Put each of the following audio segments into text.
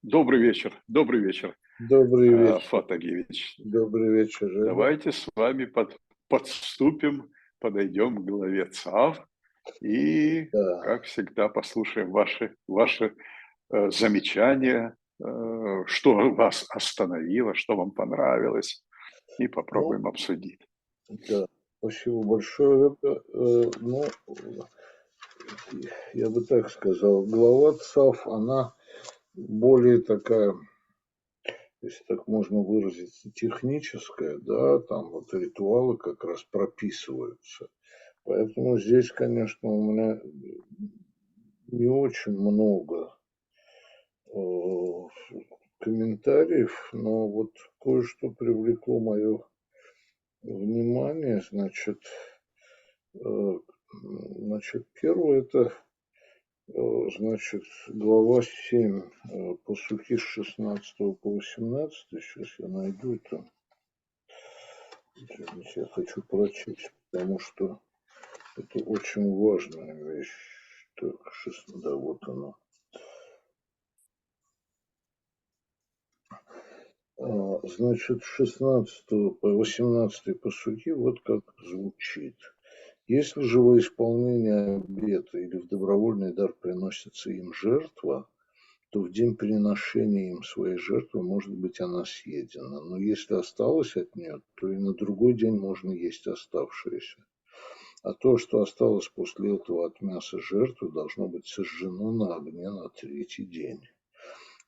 Добрый вечер, Добрый вечер. Фатагевич. Добрый вечер, Женя. Давайте с вами подступим, подойдем к главе ЦАВ и, Да. как всегда, послушаем ваши замечания, что вас остановило, что вам понравилось, и Ну, попробуем обсудить. да. Спасибо большое. Ну, я бы так сказал, глава ЦАФ, она более такая, если так можно выразиться, техническая, да, там вот ритуалы как раз прописываются. Поэтому здесь, конечно, у меня не очень много э, комментариев, но вот кое-что привлекло мое внимание. Э, Первое это, значит, глава 7, пасухи с 16 по 18. Сейчас я найду это. Извините, я хочу прочесть, потому что это очень важная вещь. Так, да, вот она. Значит, с 16 по 18 пасухи вот как звучит. Если же во исполнение обета или в добровольный дар приносится им жертва, то в день приношения им своей жертвы, может быть, она съедена. Но если осталось от нее, то и на другой день можно есть оставшееся. А то, что осталось после этого от мяса жертвы, должно быть сожжено на огне на третий день.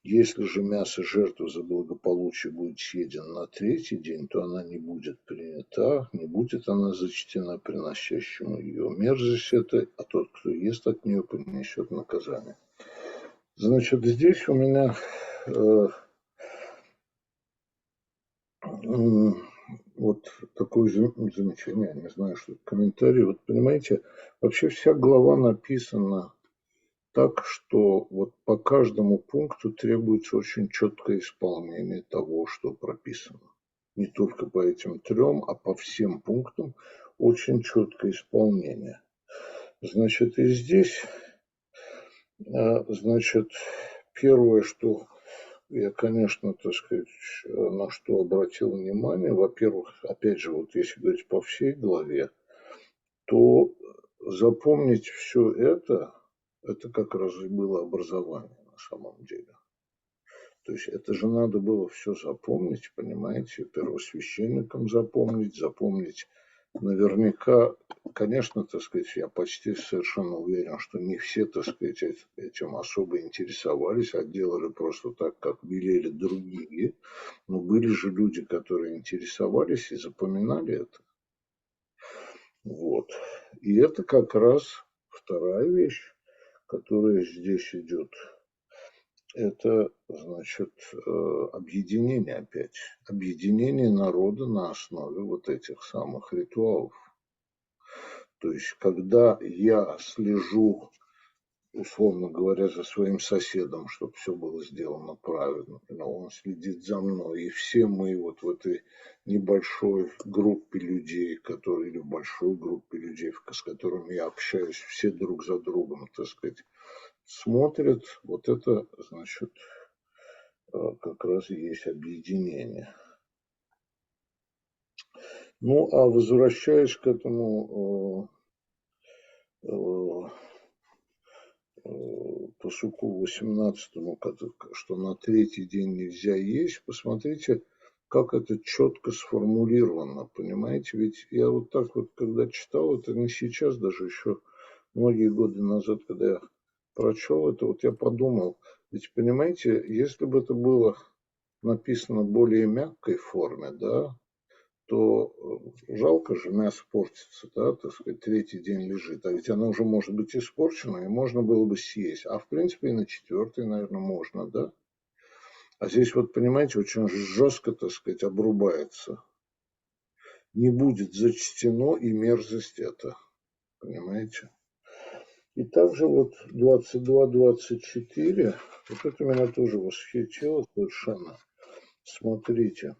Если же мясо жертвы за благополучие будет съедено на третий день, то она не будет принята, не будет она зачтена приносящему ее. Мерзость это, а тот, кто ест от нее, понесет наказание. Значит, здесь у меня э, вот такое замечание, я не знаю, что это комментарий. Вот понимаете, вообще вся глава написана так, что вот по каждому пункту требуется очень четкое исполнение того, что прописано. Не только по этим трем, а по всем пунктам очень четкое исполнение. Значит, и здесь, значит, первое, что я, конечно, так сказать, на что обратил внимание, во-первых, опять же, вот если говорить по всей главе, то запомнить все это как раз и было образование на самом деле. То есть это же надо было все запомнить, понимаете, первосвященникам запомнить наверняка, конечно, так сказать, я почти совершенно уверен, что не все, так сказать, этим особо интересовались, а делали просто так, как велели другие. Но были же люди, которые интересовались и запоминали это. Вот. И это как раз вторая вещь, которая здесь идет. Это, значит, объединение опять. Объединение народа на основе вот этих самых ритуалов. То есть, когда я слежу, условно говоря, за своим соседом, чтобы все было сделано правильно, но он следит за мной, и все мы вот в этой небольшой группе людей, которые, или в большой группе людей, с которыми я общаюсь, все друг за другом, так сказать, смотрят, вот это, значит, как раз и есть объединение. Ну, а возвращаясь к этому пасуку 18, что на третий день нельзя есть, посмотрите, как это четко сформулировано, понимаете? Ведь я вот так вот, когда читал, это не сейчас, даже еще многие годы назад, когда я прочел это, вот я подумал, ведь, понимаете, если бы это было написано в более мягкой форме, да, то жалко же мясо портится, да, так сказать, третий день лежит. А ведь оно уже может быть испорчено, и можно было бы съесть. А в принципе и на четвертый, наверное, можно, да. А здесь вот, понимаете, очень жестко, так сказать, обрубается. Не будет зачтено и мерзость это, понимаете. И также вот 22-24, вот это меня тоже восхитило совершенно. Смотрите,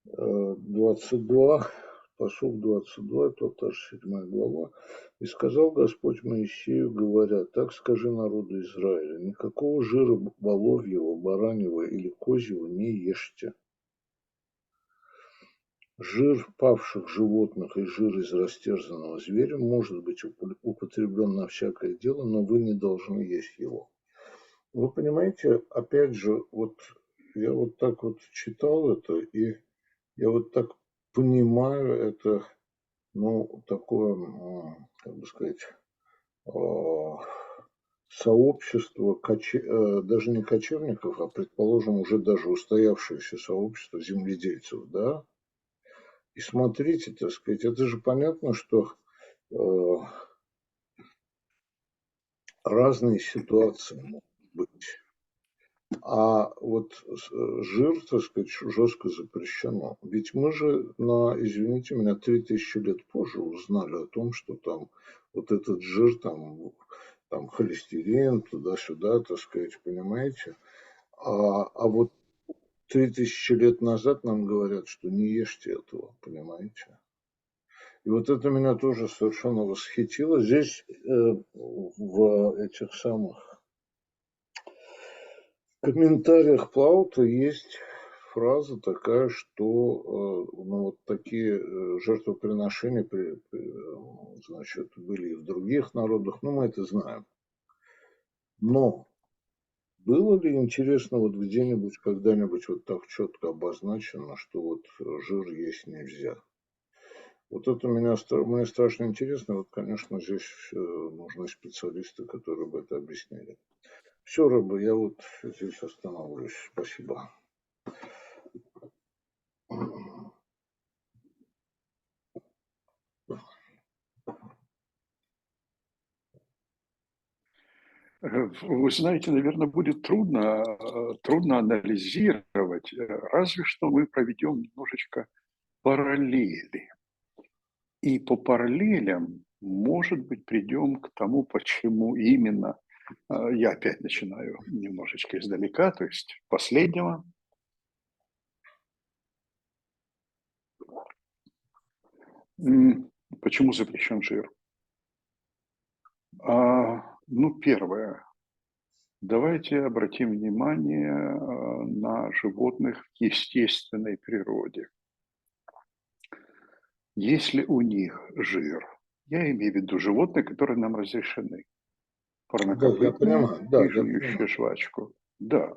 22. посук 22, это та же 7 глава. «И сказал Господь Моисею, говоря, так скажи народу Израиля, никакого жира воловьего, бараньего или козьего не ешьте. Жир павших животных и жир из растерзанного зверя может быть употреблен на всякое дело, но вы не должны есть его». Вы понимаете, опять же, вот я вот так вот читал это, и я вот так понимаю это, ну, такое, как бы сказать, а, сообщество, даже не кочевников, а, предположим, уже даже устоявшееся сообщество земледельцев, да. И смотрите, так сказать, это же понятно, что разные ситуации могут быть. А вот жир, так сказать, жестко запрещено. Ведь мы же извините меня, 3000 лет позже узнали о том, что там вот этот жир, там холестерин, туда-сюда, так сказать, понимаете? А вот 3000 лет назад нам говорят, что не ешьте этого, понимаете? И вот это меня тоже совершенно восхитило. Здесь в этих самых в комментариях Плаута есть фраза такая, что ну, вот такие жертвоприношения значит, были и в других народах, ну мы это знаем. Но было ли интересно вот где-нибудь, когда-нибудь вот так четко обозначено, что вот жир есть нельзя? Вот это мне страшно интересно. Вот, конечно, здесь нужны специалисты, которые бы это объяснили. Все, Рыба, я вот здесь остановлюсь. Спасибо. Вы знаете, наверное, будет трудно анализировать, разве что мы проведем немножечко параллели. И по параллелям, может быть, придем к тому, почему именно, я опять начинаю немножечко издалека, то есть последнего. Почему запрещен жир? Ну, первое. Давайте обратим внимание на животных в естественной природе. Если у них жир, я имею в виду животные, которые нам разрешены, Да, я парнокопытные понимаю, да, и я жующие понимаю. жвачку. Да,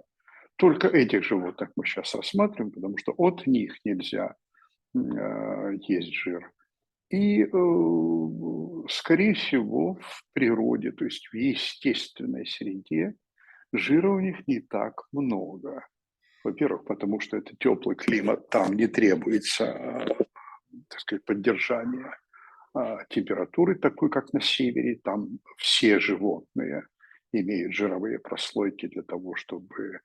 только этих животных мы сейчас рассматриваем, потому что от них нельзя есть жир. И, скорее всего, в природе, то есть в естественной среде, жира у них не так много. Во-первых, потому что это теплый климат, там не требуется, так сказать, поддержание температуры такой, как на севере. Там все животные имеют жировые прослойки для того, чтобы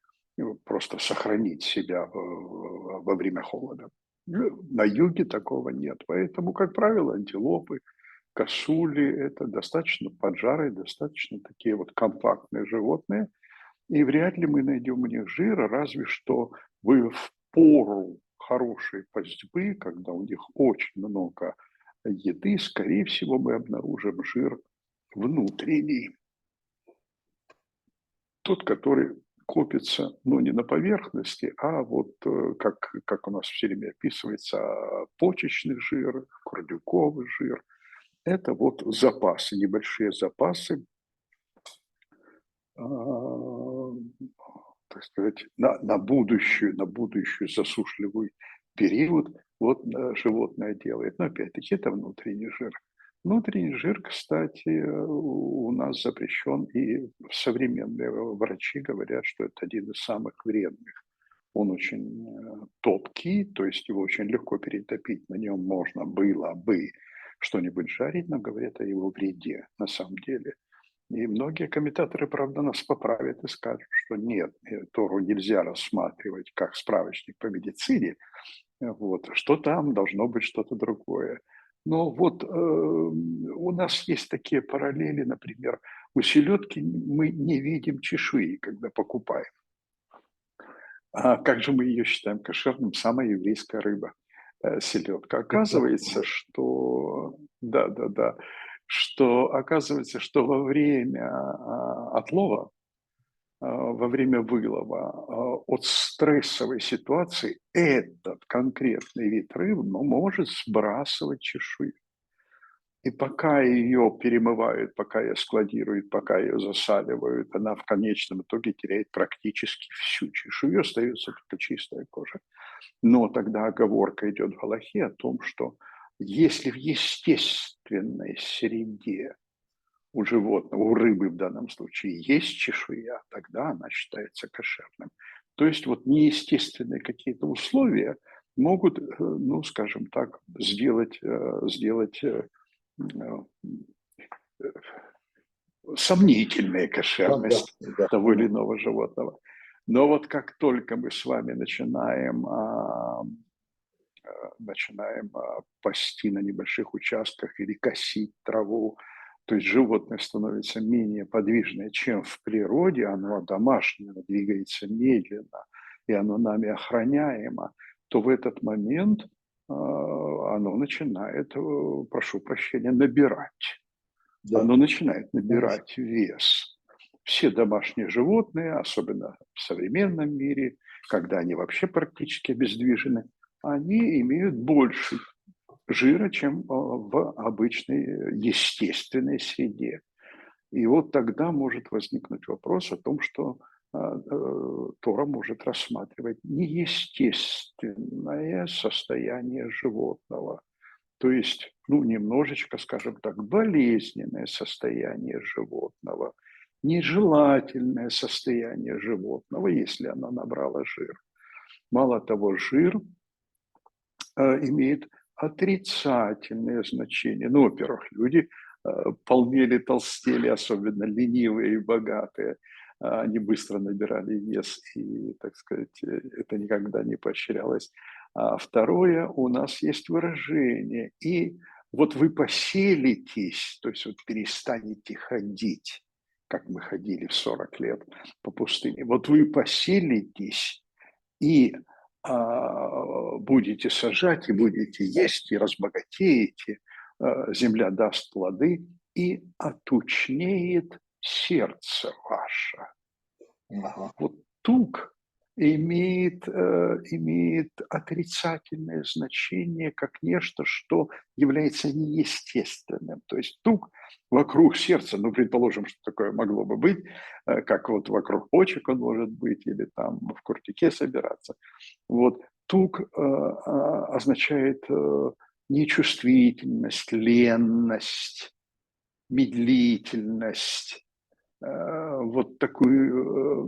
просто сохранить себя во время холода. На юге такого нет. Поэтому, как правило, антилопы, косули – это достаточно поджарые, достаточно такие вот компактные животные. И вряд ли мы найдем у них жира, разве что в пору хорошей пастьбы, когда у них очень много еды, скорее всего, мы обнаружим жир внутренний. Тот, который копится, ну, не на поверхности, а вот как у нас все время описывается, почечный жир, курдюковый жир. Это вот запасы, небольшие запасы, так сказать, на будущую засушливый период вот животное делает. Но опять-таки это внутренний жир. Внутренний жир, кстати, у нас запрещен, и современные врачи говорят, что это один из самых вредных. Он очень топкий, то есть его очень легко перетопить, на нем можно было бы что-нибудь жарить, но говорят о его вреде на самом деле. И многие комментаторы, правда, нас поправят и скажут, что нет, Тору нельзя рассматривать как справочник по медицине, вот, что там должно быть что-то другое. Но вот у нас есть такие параллели, например, у селедки мы не видим чешуи, когда покупаем. А как же мы ее считаем кошерным? Самая еврейская рыба. селедка. Это Оказывается, что да, что оказывается, что во время отлова, во время вылова, от стрессовой ситуации этот конкретный вид рыбы может сбрасывать чешую. И пока ее перемывают, пока ее складируют, пока ее засаливают, она в конечном итоге теряет практически всю чешую, остается только чистая кожа. Но тогда оговорка идет в Галахе о том, что если в естественной среде у животного, у рыбы в данном случае есть чешуя, тогда она считается кошерным. То есть вот неестественные какие-то условия могут, ну, скажем так, сделать сомнительная да, кошерность да, того или да. иного животного. Но вот как только мы с вами начинаем пасти на небольших участках или косить траву, то есть животное становится менее подвижное, чем в природе, оно домашнее, оно двигается медленно, и оно нами охраняемо, то в этот момент оно начинает, прошу прощения, набирать. Да, Оно начинает конечно. набирать вес. Все домашние животные, особенно в современном мире, когда они вообще практически обездвижены, они имеют больше жира, чем в обычной естественной среде. И вот тогда может возникнуть вопрос о том, что Тора может рассматривать неестественное состояние животного, то есть, ну, немножечко, скажем так, болезненное состояние животного, нежелательное состояние животного, если оно набрало жир. Мало того, жир имеет отрицательное значение. Ну, во-первых, люди полнели, толстели, особенно ленивые и богатые. Они быстро набирали вес, и, так сказать, это никогда не поощрялось. А второе, у нас есть выражение. И вот вы поселитесь, то есть вот перестанете ходить, как мы ходили в 40 лет по пустыне. Вот вы поселитесь и будете сажать, и будете есть, и разбогатеете, земля даст плоды, и отучнеет сердце ваше. Ага. Вот туг имеет отрицательное значение как нечто, что является неестественным. То есть туг вокруг сердца, ну, предположим, что такое могло бы быть, как вот вокруг почек он может быть, или там в куртике собираться. Вот туг означает нечувствительность, ленность, медлительность, вот такую,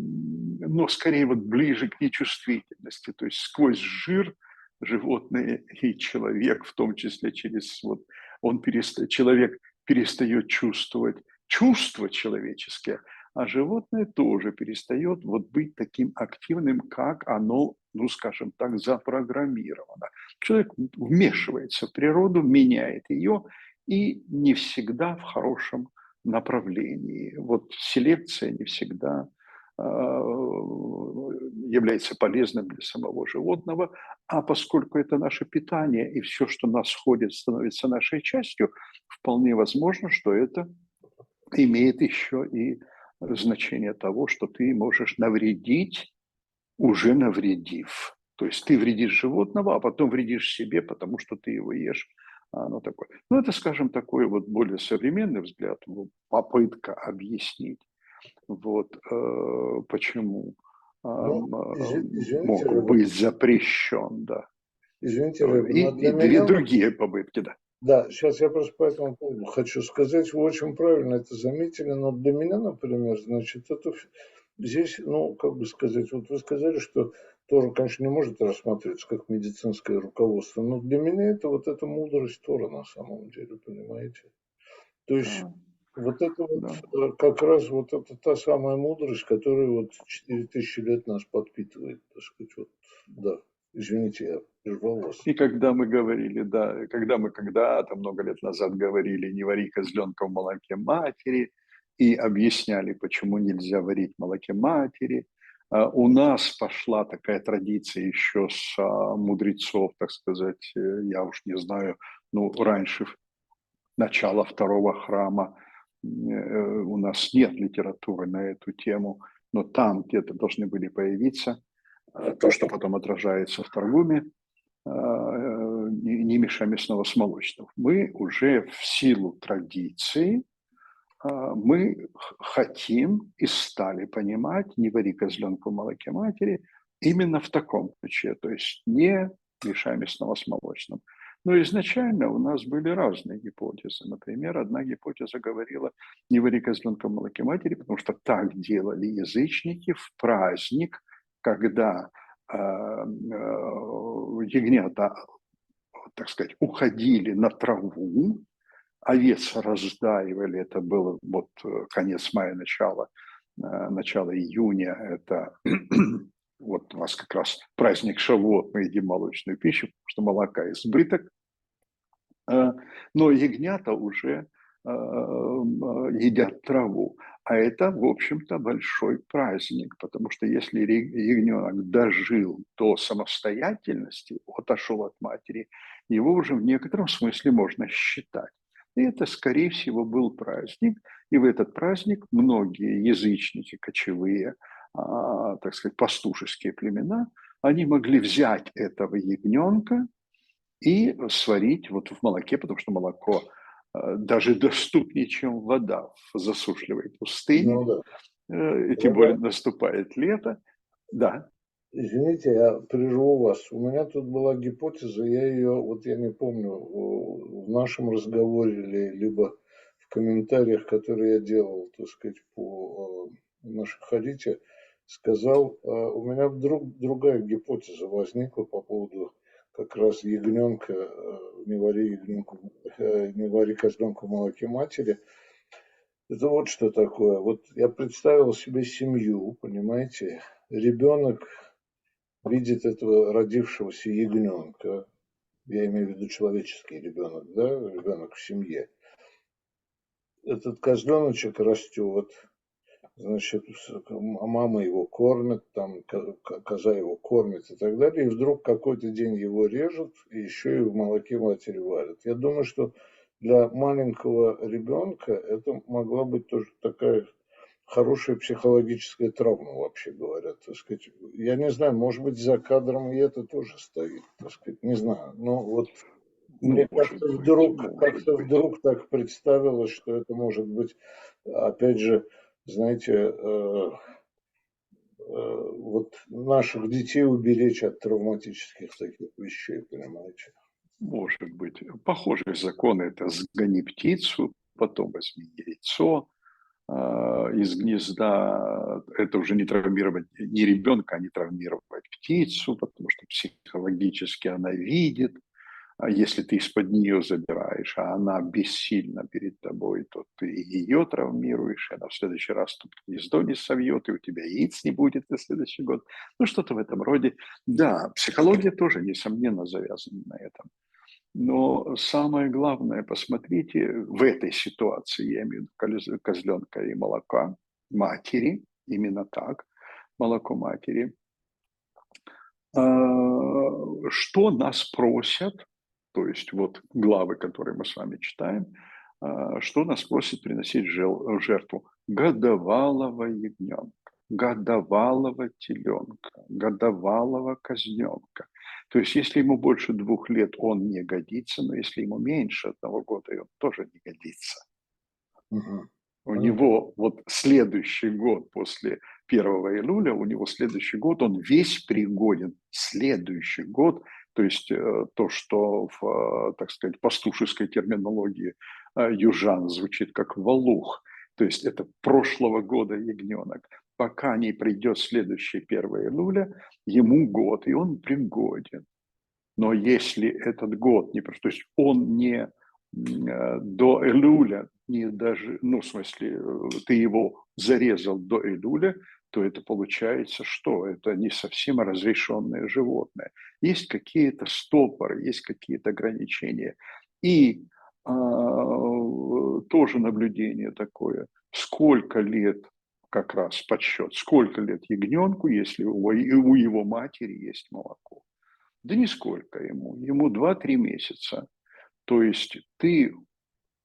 но скорее вот ближе к нечувствительности, то есть сквозь жир животное и человек, в том числе через вот человек перестает чувствовать чувства человеческие, а животное тоже перестает вот быть таким активным, как оно, ну, скажем так, запрограммировано. Человек вмешивается в природу, меняет ее, и не всегда в хорошем направлении. Вот селекция не всегда является полезным для самого животного, а поскольку это наше питание и все, что нас ходит, становится нашей частью, вполне возможно, что это имеет еще и значение того, что ты можешь навредить, уже навредив. То есть ты вредишь животного, а потом вредишь себе, потому что ты его ешь. Оно такое. Ну, это, скажем, такой вот более современный взгляд, попытка объяснить, вот, почему Ну, извините, могут Рыба, быть запрещен, да. извините, Рыба, но И для две меня вот, другие попытки, да. да, сейчас я просто по этому поводу хочу сказать, вы очень правильно это заметили, но для меня, например, значит, здесь, ну, как бы сказать, вот вы сказали, что Тора, конечно, не может рассматриваться как медицинское руководство, но для меня это вот эта мудрость Тора на самом деле, понимаете? То есть А, вот это вот да. как раз вот это та самая мудрость, которая вот 4000 лет нас подпитывает, так сказать, вот, да. Извините, я прервал вас. И когда мы говорили, да, когда мы когда-то много лет назад говорили «не вари козленка в молоке матери», и объясняли, почему нельзя варить в молоке матери, У нас пошла такая традиция еще с мудрецов, так сказать, я уж не знаю, ну, раньше начала второго храма у нас нет литературы на эту тему, но там где-то должны были появиться то, что потом отражается в Торгуме, не мешай мясного с молочным. Мы уже в силу традиции мы хотим и стали понимать «не вари козленку в молоке матери» именно в таком ключе, то есть не мешай мясного с молочным. Но изначально у нас были разные гипотезы. Например, одна гипотеза говорила «не вари козленка в молоке матери», потому что так делали язычники в праздник, когда ягнята, так сказать, уходили на траву, овец раздаивали, это было вот конец мая, начало июня, это вот у нас как раз праздник Шавуот, мы едим молочную пищу, потому что молока избыток, но ягнята уже едят траву. А это, в общем-то, большой праздник, потому что если ягненок дожил до самостоятельности, отошел от матери, его уже в некотором смысле можно считать. И это, скорее всего, был праздник. И в этот праздник многие язычники, кочевые, так сказать, пастушеские племена, они могли взять этого ягненка и сварить вот в молоке, потому что молоко даже доступнее, чем вода в засушливой пустыне, Ну да. и тем более наступает лето. Да. Извините, я прерву вас. У меня тут была гипотеза, я ее, вот я не помню, в нашем разговоре или либо в комментариях, которые я делал, так сказать, по нашей Харите, сказал, у меня вдруг другая гипотеза возникла по поводу как раз ягненка, не вари ягненку, не вари козленку в молоке матери. Это вот что такое. Вот я представил себе семью, понимаете, ребенок видит этого родившегося ягненка, я имею в виду человеческий ребенок, да, ребенок в семье. Этот козленочек растет, значит, мама его кормит, там, коза его кормит и так далее, и вдруг какой-то день его режут, и еще и в молоке матери варят. Я думаю, что для маленького ребенка это могла быть тоже такая хорошая психологическая травма, вообще говоря, так сказать. Я не знаю, может быть, за кадром и это тоже стоит, так сказать, не знаю. Но вот мне Может быть. вдруг так представилось, что это может быть, опять же, знаете, вот наших детей уберечь от травматических таких вещей, понимаете? Может быть. Похожие законы – это сгони птицу, потом возьми яйцо из гнезда. Это уже не травмировать не ребенка, а не травмировать птицу, потому что психологически она видит. А если ты из-под нее забираешь, а она бессильна перед тобой, то ты ее травмируешь, и она в следующий раз тут гнездо не совьет, и у тебя яиц не будет на следующий год. Ну, что-то в этом роде. Да, психология тоже, несомненно, завязана на этом. Но самое главное, посмотрите, в этой ситуации, я имею в виду козленка и молока матери, именно так, молоко матери, что нас просят, то есть вот главы, которые мы с вами читаем, что нас просят приносить в жертву? Годовалого ягненка, годовалого теленка, годовалого козленка. То есть если ему больше 2 лет, он не годится, но если ему меньше 1 года, и он тоже не годится. Угу. У него вот следующий год после 1 июля, у него следующий год, он весь пригоден. Следующий год, то есть то, что в, так сказать, пастушеской терминологии южан звучит как валух, то есть это прошлого года ягненок. Пока не придет следующий 1 июля, ему год, и он пригоден. Но если этот год не, то есть он не до Элюля, не даже, ну, в смысле, ты его зарезал до Элюля, то это получается что? Это не совсем разрешенное животное. Есть какие-то стопоры, есть какие-то ограничения. И тоже наблюдение такое. Сколько лет как раз подсчет, сколько лет ягненку, если у его матери есть молоко. Да нисколько ему 2-3 месяца. То есть ты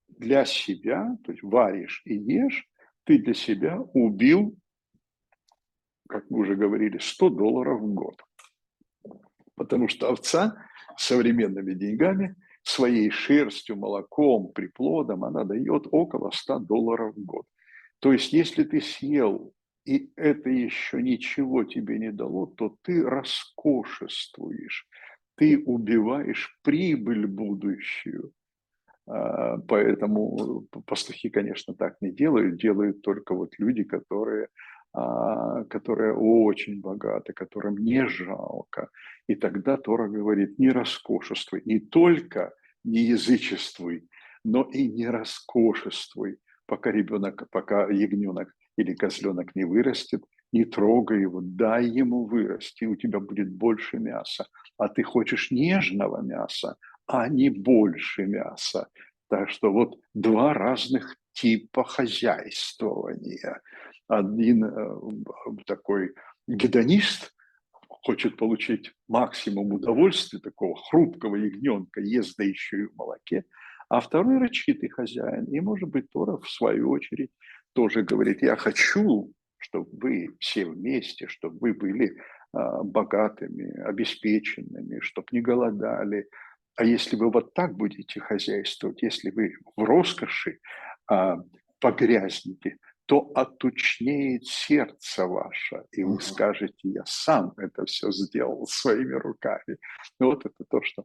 для себя, то есть варишь и ешь, ты для себя убил, как мы уже говорили, $100 в год. Потому что овца современными деньгами, своей шерстью, молоком, приплодом, она дает около $100 в год. То есть, если ты съел, и это еще ничего тебе не дало, то ты роскошествуешь, ты убиваешь прибыль будущую. Поэтому пастухи, конечно, так не делают, делают только вот люди, которые очень богаты, которым не жалко. И тогда Тора говорит, не роскошествуй, не только не язычествуй, но и не роскошествуй, пока ягненок или козленок не вырастет, не трогай его, дай ему вырасти, у тебя будет больше мяса. А ты хочешь нежного мяса, а не больше мяса. Так что вот два разных типа хозяйствования. Один такой гедонист хочет получить максимум удовольствия, такого хрупкого ягненка, ест да еще и в молоке, а второй рачитый хозяин. И, может быть, Тора, в свою очередь, тоже говорит, я хочу, чтобы вы все вместе, чтобы вы были богатыми, обеспеченными, чтобы не голодали. А если вы вот так будете хозяйствовать, если вы в роскоши погрязнете, то оттучнеет сердце ваше, и вы скажете, я сам это все сделал своими руками. Вот это то, что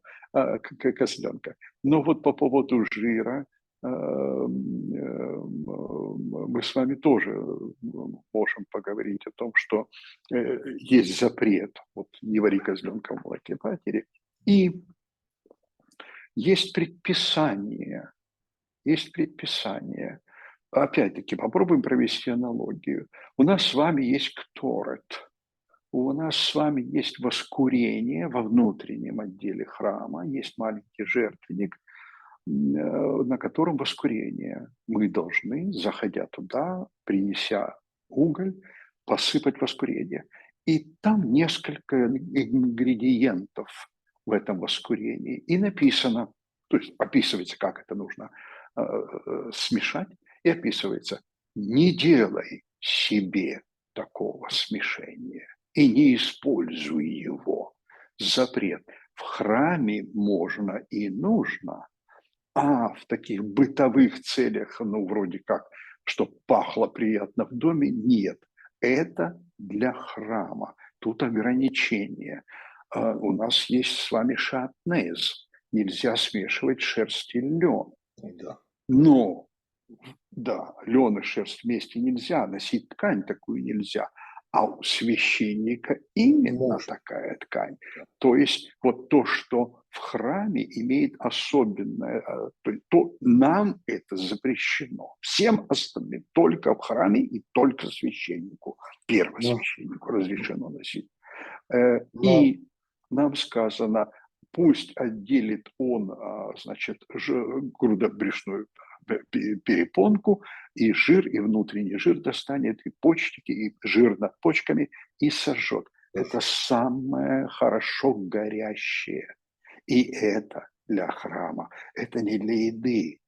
козленка. Но вот по поводу жира мы с вами тоже можем поговорить о том, что есть запрет, вот не вари козленка в молоке матери, и есть предписание, Опять-таки, попробуем провести аналогию. У нас с вами есть кторет, у нас с вами есть воскурение во внутреннем отделе храма, есть маленький жертвенник, на котором воскурение. Мы должны, заходя туда, принеся уголь, посыпать воскурение. И там несколько ингредиентов в этом воскурении. И написано, то есть описывается, как это нужно смешать, и описывается, не делай себе такого смешения и не используй его. Запрет. В храме можно и нужно, а в таких бытовых целях, ну, вроде как, чтобы пахло приятно в доме, нет. Это для храма. Тут ограничения. У нас есть с вами шатнез. Нельзя смешивать шерсть и лен. Да. Но, да, лен и шерсть вместе нельзя, носить ткань такую нельзя. А у священника именно такая ткань. То есть вот то, что в храме имеет особенное, то нам это запрещено. Всем остальным только в храме и только священнику, первосвященнику разрешено носить. И нам сказано, пусть отделит он, значит, грудобрюшную перепонку, и жир, и внутренний жир достанет, и почки, и жир над почками, и сожжет. Это самое хорошо горящее. И это для храма. Это не для еды.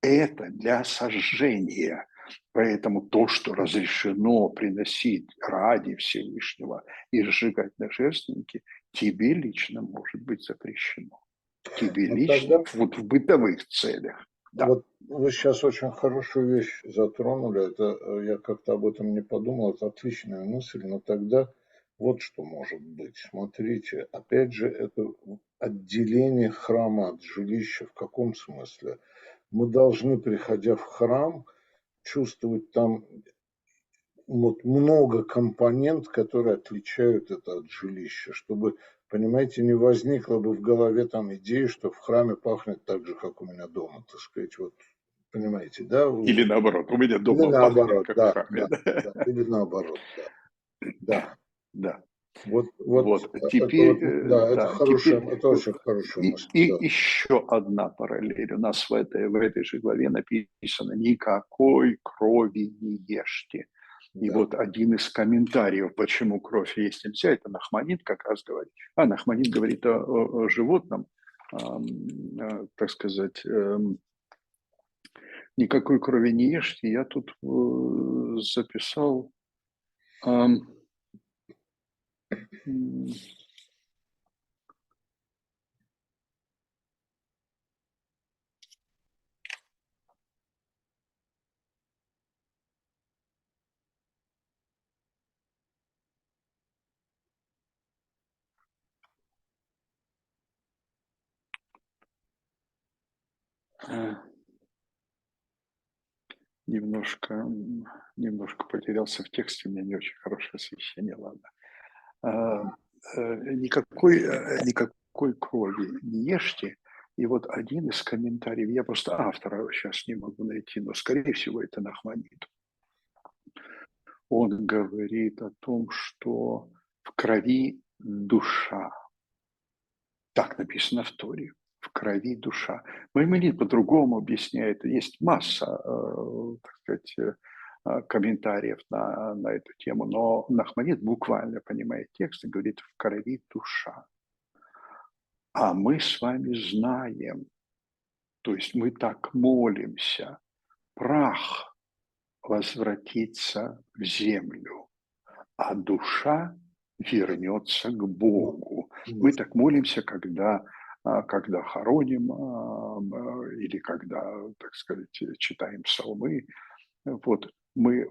Это для сожжения. Поэтому то, что разрешено приносить ради Всевышнего и сжигать на жертвеннике, тебе лично может быть запрещено. Тебе лично Тогда, вот в бытовых целях. Да. вот вы сейчас очень хорошую вещь затронули. Это я как-то об этом не подумал. Это отличная мысль. Но тогда вот что может быть. Смотрите, опять же, это отделение храма от жилища. В каком смысле? Мы должны, приходя в храм, чувствовать там вот много компонент, которые отличают это от жилища, чтобы, понимаете, не возникло бы в голове там идеи, что в храме пахнет так же, как у меня дома, так сказать, вот, понимаете, да? Или наоборот, у меня Или дома пахнет, наоборот, как в да, храме. да, да, или наоборот, да, да. Да. Вот Вот, это вот, да, это да, хорошая, теперь это очень хорошая мысль, да. и еще одна параллель. У нас в этой же главе написано: никакой крови не ешьте. И Да. вот один из комментариев, почему кровь есть нельзя, это Нахманит как раз говорит. Нахманит говорит о животном, так сказать, никакой крови не ешьте. Я тут записал, ам, м, э, немножко потерялся в тексте, у меня не очень хорошее освещение, ладно. А, никакой крови не ешьте. И вот один из комментариев, я просто автора сейчас не могу найти, но, скорее всего, это Нахманит. Он говорит о том, что в крови душа. Так написано в Торе. В крови душа. Маймонид по-другому объясняет. Есть масса, так сказать, комментариев на эту тему, но Нахманит буквально понимает текст и говорит «в крови душа». А мы с вами знаем, то есть мы так молимся, прах возвратится в землю, а душа вернется к Богу. Мы так молимся, когда хороним или когда, так сказать, читаем псалмы. Вот мы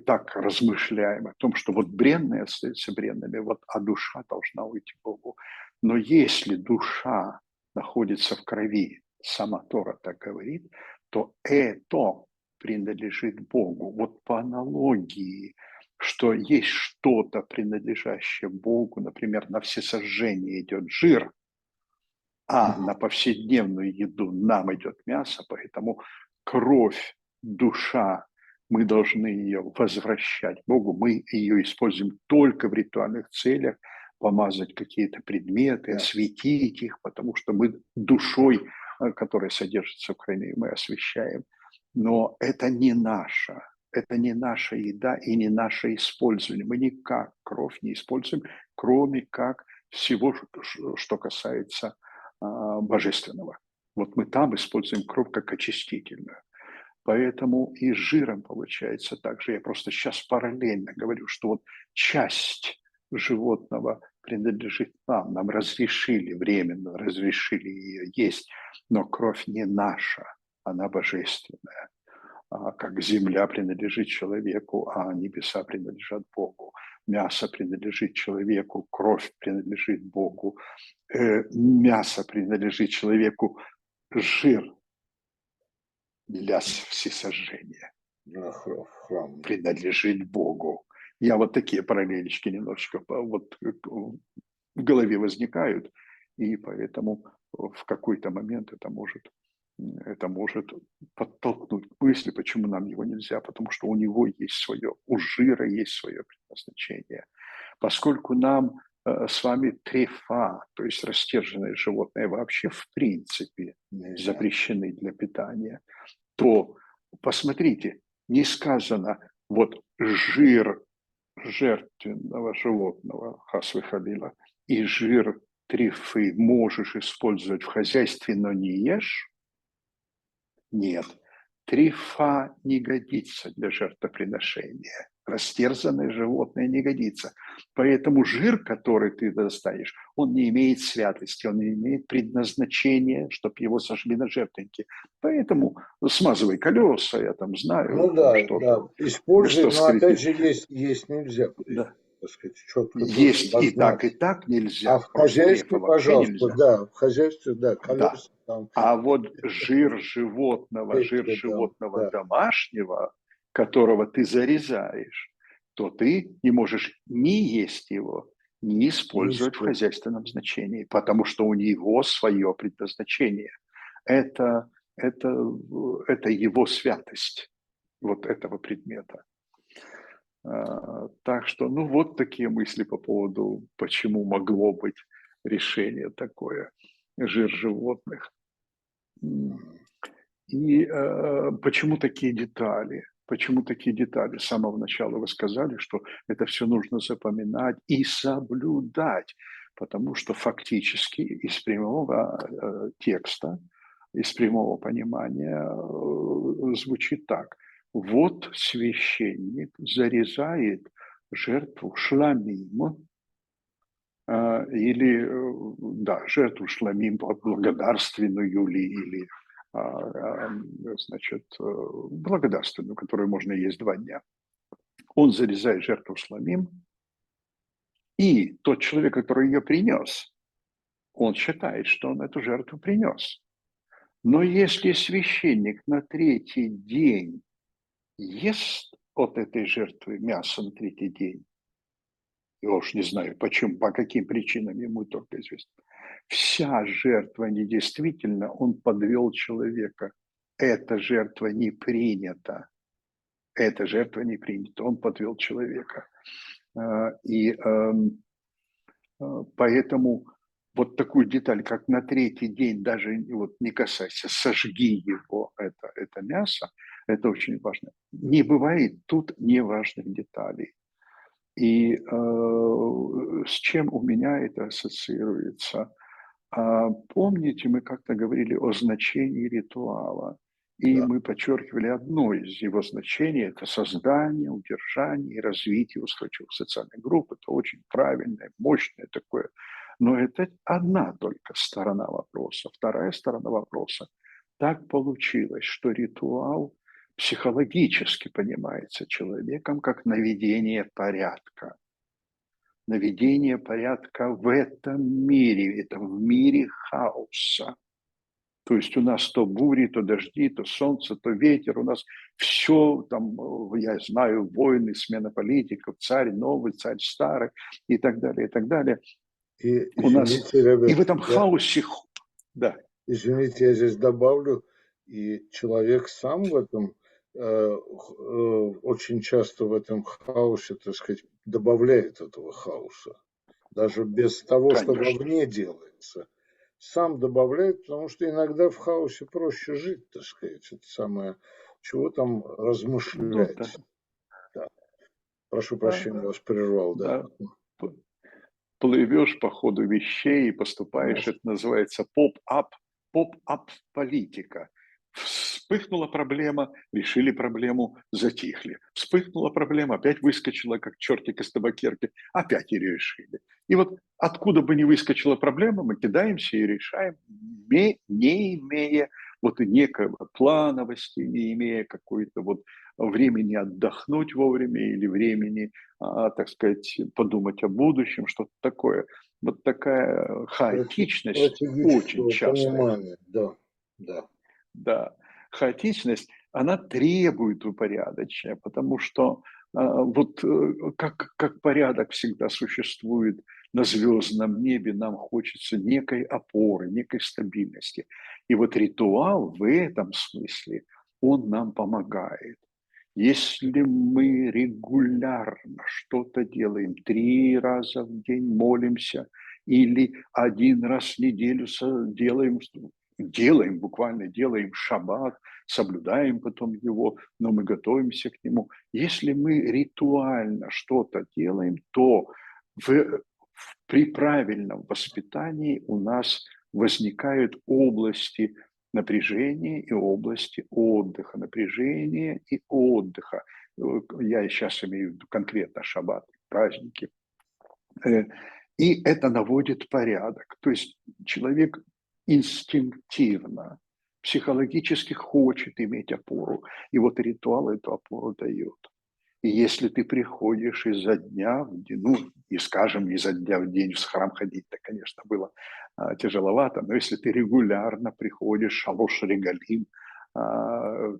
так размышляем о том, что вот бренные остаются бренными, вот, а душа должна уйти к Богу. Но если душа находится в крови, сама Тора так говорит, то это принадлежит Богу. Вот по аналогии, что есть что-то, принадлежащее Богу, например, на всесожжение идет жир, а на повседневную еду нам идет мясо, поэтому кровь, душа, мы должны ее возвращать Богу, мы ее используем только в ритуальных целях, помазать какие-то предметы, осветить их, потому что мы душой, которая содержится в крови, мы освящаем. Но это не наша еда и не наше использование. Мы никак кровь не используем, кроме как всего, что касается божественного. Вот мы там используем кровь как очистительную. Поэтому и с жиром получается так же. Я просто сейчас параллельно говорю, что вот часть животного принадлежит нам. Нам разрешили, временно разрешили ее есть, но кровь не наша, она божественная. Как земля принадлежит человеку, а небеса принадлежат Богу. Мясо принадлежит человеку, кровь принадлежит Богу, мясо принадлежит человеку, жир для всесожжения принадлежит Богу. Я вот такие параллелечки немножечко вот в голове возникают, и поэтому в какой-то момент это может подтолкнуть к мысли, почему нам его нельзя, потому что у него есть свое, у жира есть свое предназначение. Поскольку нам с вами трефа, то есть растерженные животные, вообще в принципе запрещены для питания, то посмотрите, не сказано вот жир жертвенного животного, хас халила, и жир трефы можешь использовать в хозяйстве, но не ешь. Нет, трефа не годится для жертвоприношения. Растерзанное животное не годится. Поэтому жир, который ты достанешь, он не имеет святости, он не имеет предназначения, чтобы его сожгли на жертвеннике. Поэтому смазывай колеса, я там знаю, Ну там да, что-то. используй, Что но опять скрипит. же есть нельзя, Да. так сказать, четко тоже Есть и обозначить. так А нельзя. в Кроме трефа хозяйстве, вообще пожалуйста, нельзя. да, в хозяйстве, да, Да. колеса там, А вот жир печка там, животного да, домашнего, которого ты зарезаешь, то ты не можешь ни есть его, ни использовать в низкую. хозяйственном значении, потому что у него свое предназначение. Это, это, это его святость, вот этого предмета. Так что, ну, вот такие мысли по поводу, почему могло быть решение такое, жир животных. И почему такие детали? Почему такие детали? С самого начала вы сказали, что это все нужно запоминать и соблюдать, потому что фактически из прямого текста, из прямого понимания звучит так. Вот священник зарезает жертву шламим, или, да, жертву шламим благодарственную или, значит, благодарственную, которую можно есть 2 дня. Он зарезает жертву шламим, и тот человек, который ее принес, он считает, что он эту жертву принес. Но если священник на 3-й день ест от этой жертвы мясо на 3-й день, я уж не знаю почему, по каким причинам, ему только известно, вся жертва недействительна, он подвел человека. Эта жертва не принята. Эта жертва не принята. Он подвел человека. И поэтому вот такую деталь, как на 3-й день, даже вот не касайся, сожги его, это мясо, это очень важно. Не бывает тут неважных деталей. И с чем у меня это ассоциируется? Помните, мы как-то говорили о значении ритуала, и Да. мы подчеркивали одно из его значений – это создание, удержание и развитие устойчивых социальных групп. Это очень правильное, мощное такое. Но это одна только сторона вопроса. Вторая сторона вопроса. Так получилось, что ритуал психологически понимается человеком как наведение порядка. Наведение порядка в этом мире, это в мире хаоса. То есть у нас то бури, то дожди, то солнце, то ветер, у нас все там, я знаю, войны, смена политиков, царь новый, царь старый и так далее, и так далее. И У нас извините, и в Роберт, этом хаосе, да, извините, я здесь добавлю, и человек сам в этом очень часто в этом хаосе, так сказать, добавляет этого хаоса. Даже без того, что конечно. вовне делается. Сам добавляет, потому что иногда в хаосе проще жить, так сказать. Это самое, чего там Ну да, размышлять. Да. Прошу а, прощения, вас прервал, да. да. Плывешь по ходу вещей и поступаешь, Конечно. это называется поп-ап политика. Вспыхнула проблема, решили проблему, затихли. Вспыхнула проблема, опять выскочила, как чертик из табакерки, опять ее решили. И вот откуда бы ни выскочила проблема, мы кидаемся и решаем, не имея вот некого плановости, не имея какой-то вот времени отдохнуть вовремя или времени, так сказать, подумать о будущем, что-то такое. Вот такая хаотичность очень Стратегического частая, понимания, да, да. да, хаотичность, она требует упорядочения, потому что вот как порядок всегда существует на звездном небе, нам хочется некой опоры, некой стабильности. И вот ритуал в этом смысле, он нам помогает. Если мы регулярно что-то делаем, 3 раза в день молимся или 1 раз в неделю делаем, буквально делаем шаббат, соблюдаем потом его, но мы готовимся к нему. Если мы ритуально что-то делаем, то при правильном воспитании у нас возникают области напряжения и области отдыха, напряжения и отдыха. Я сейчас имею в виду конкретно шаббат, праздники. Э, И это наводит порядок. То есть человек инстинктивно, психологически хочет иметь опору. И вот ритуал эту опору дает. И если ты приходишь изо дня в день, ну, и скажем, изо дня в день в храм ходить-то, конечно, было тяжеловато, но если ты регулярно приходишь, шалош регалим,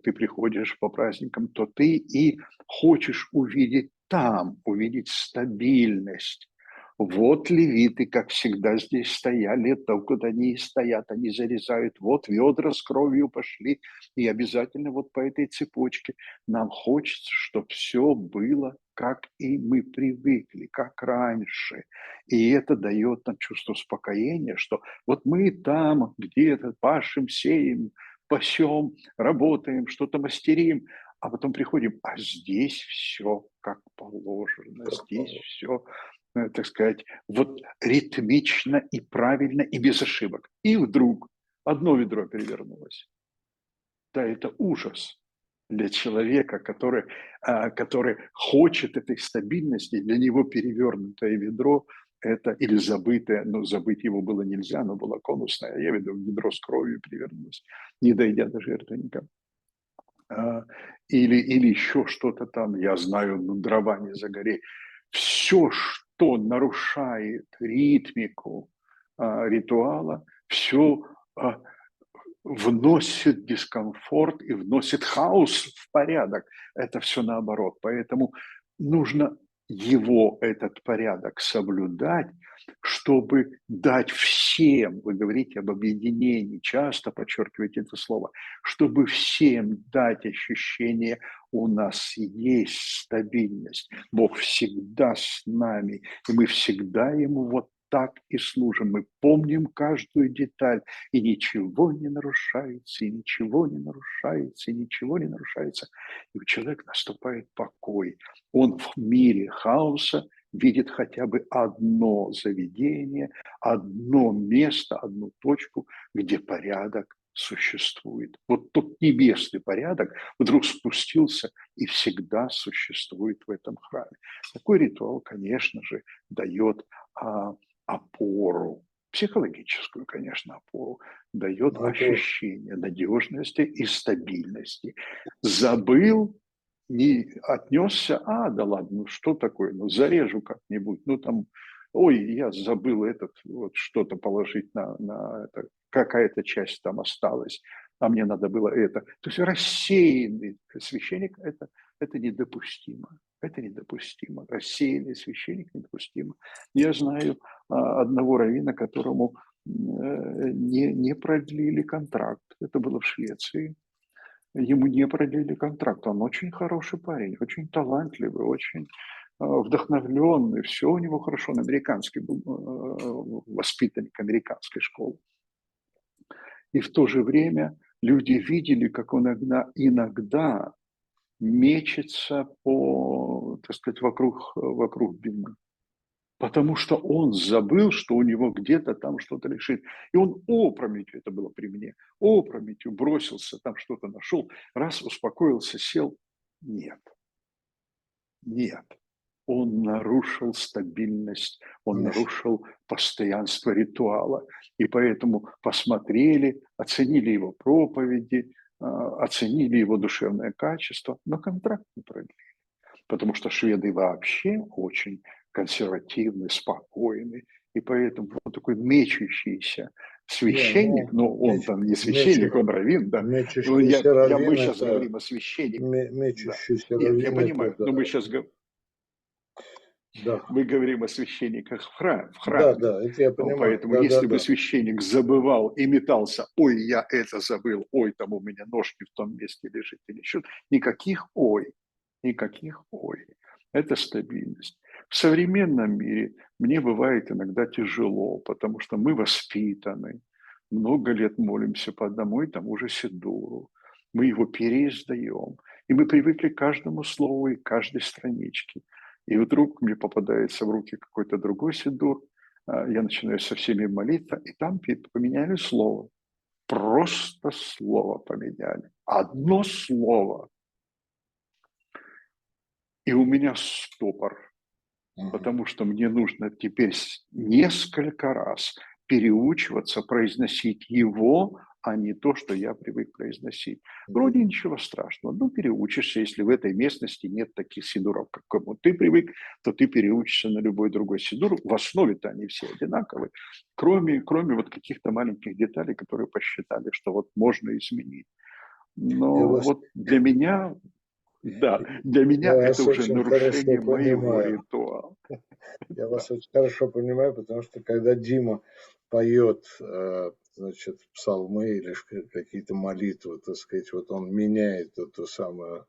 ты приходишь по праздникам, то ты и хочешь увидеть там, увидеть стабильность. Вот левиты, как всегда, здесь стояли, только они и стоят, они зарезают. Вот ведра с кровью пошли, и обязательно вот по этой цепочке. Нам хочется, чтобы все было, как и мы привыкли, как раньше. И это дает нам чувство успокоения, что вот мы там где-то пашем, сеем, пасем, работаем, что-то мастерим, а потом приходим, а здесь все как положено, здесь все, так сказать, вот ритмично и правильно, и без ошибок. И вдруг одно ведро перевернулось. Да, это ужас для человека, который хочет этой стабильности. Для него перевернутое ведро это или забытое, но забыть его было нельзя, оно было конусное. Я веду ведро с кровью перевернулось, не дойдя до жертвенника. Или еще что-то там, я знаю, ну, дрова не загорели. Все, что нарушает ритмику ритуала, все вносит дискомфорт и вносит хаос в порядок. Это все наоборот. Поэтому нужно его, этот порядок, соблюдать, чтобы дать всем, вы говорите об объединении, часто подчеркиваете это слово, чтобы всем дать ощущение, у нас есть стабильность, Бог всегда с нами, и мы всегда Ему вот так и служим. Мы помним каждую деталь, и ничего не нарушается, и ничего не нарушается, и ничего не нарушается. И у человека наступает покой. Он в мире хаоса видит хотя бы одно заведение, одно место, одну точку, где порядок существует. Вот тот небесный порядок вдруг спустился и всегда существует в этом храме. Такой ритуал, конечно же, дает опору, психологическую, конечно, опору, дает Ну, это ощущение надежности и стабильности. Забыл, не отнесся, да ладно, ну что такое, ну зарежу как-нибудь, ну там, ой, я забыл этот, вот что-то положить на это, какая-то часть там осталась, а мне надо было это. То есть рассеянный священник это недопустимо. Это недопустимо. Рассеянный священник недопустимо. Я знаю одного раввина, которому не продлили контракт. Это было в Швеции. Ему не продлили контракт. Он очень хороший парень, очень талантливый, очень вдохновленный. Все у него хорошо. Он американский был воспитанник американской школы. И в то же время люди видели, как он иногда мечется так сказать, вокруг бимы. Потому что он забыл, что у него где-то там что-то лежит. И он опрометью, это было при мне, опрометью бросился, там что-то нашел, раз, успокоился, сел. Нет, нет. Он нарушил стабильность, он нарушил постоянство ритуала. И поэтому посмотрели, оценили его проповеди, оценили его душевное качество, но контракт не продлили. Потому что шведы вообще очень консервативны, спокойны, и поэтому он такой мечущийся не, священник, ну, но он там не священник, он раввин, да. мечущийся Мы раввин сейчас это говорим о священнике, да. мечущийся Нет, я раввин это понимаю, да, но мы сейчас да, мы говорим о священниках в да, храме. да, это я понимаю, Поэтому да, да, если бы да. священник забывал и метался, ой, я это забыл, ой, там у меня нож не в том месте лежит или еще, никаких ой, никаких ой. Это стабильность. В современном мире мне бывает иногда тяжело, потому что мы воспитаны, много лет молимся по одному и тому же сидуру, мы его переиздаем, и мы привыкли к каждому слову и каждой страничке. И вдруг мне попадается в руки какой-то другой сидур, я начинаю со всеми молиться, и там поменяли слово. Просто слово поменяли. Одно слово. И у меня стопор, Мгм. потому что мне нужно теперь несколько раз переучиваться произносить его, а не то, что я привык произносить. Вроде ничего страшного, ну переучишься, если в этой местности нет таких сидуров, как кому ты привык, то ты переучишься на любой другой сидур. В основе-то они все одинаковые, кроме вот каких-то маленьких деталей, которые посчитали, что вот можно изменить. Я Но вас, вот для меня, да, для я меня это вас уже очень хорошо нарушение моего понимаю. ритуала. Я Да. вас очень хорошо понимаю, потому что когда Дима поет, значит, псалмы или какие-то молитвы, так сказать, вот он меняет эту самую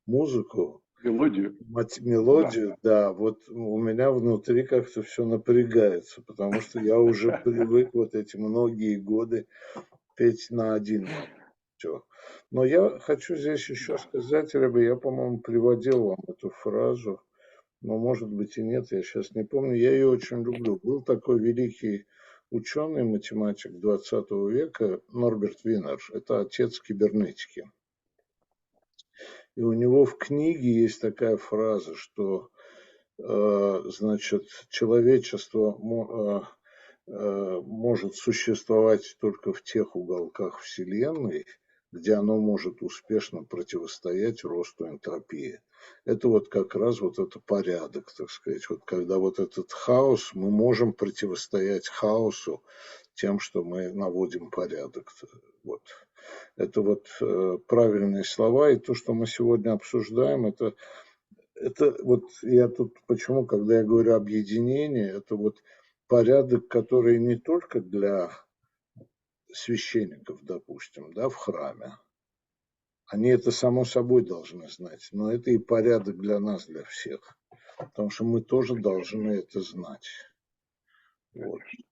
музыку, Мелодию, да. мелодию, да, вот у меня внутри как-то все напрягается, потому что я уже привык вот эти многие годы петь на один лад. Всё. Но я хочу здесь еще Да. сказать, Рэбе, я, по-моему, приводил вам эту фразу, но, может быть, и нет, я сейчас не помню. Я ее очень люблю. Был такой великий ученый, математик 20 века Норберт Винер. Это отец кибернетики. И у него в книге есть такая фраза, что, значит, человечество может существовать только в тех уголках Вселенной, где оно может успешно противостоять росту энтропии. Это вот как раз вот это порядок, так сказать. Вот когда вот этот хаос, мы можем противостоять хаосу тем, что мы наводим порядок. Вот. Это вот правильные слова. И то, что мы сегодня обсуждаем, это вот я тут почему, когда я говорю объединение, это вот порядок, который не только для священников, допустим, да, в храме. Они это само собой должны знать, но это и порядок для нас, для всех. Потому что мы тоже должны это знать. Вот. Конечно,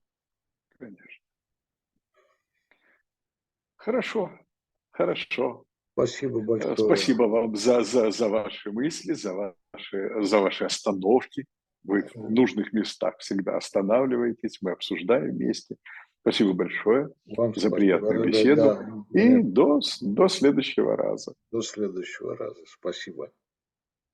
конечно. Хорошо, хорошо. Спасибо большое. Спасибо вам за ваши мысли, за ваши остановки. Вы в нужных местах всегда останавливаетесь, мы обсуждаем вместе. Спасибо большое Вам за спасибо, приятную Ребе. беседу. Да, И до следующего раза. до следующего раза. Спасибо.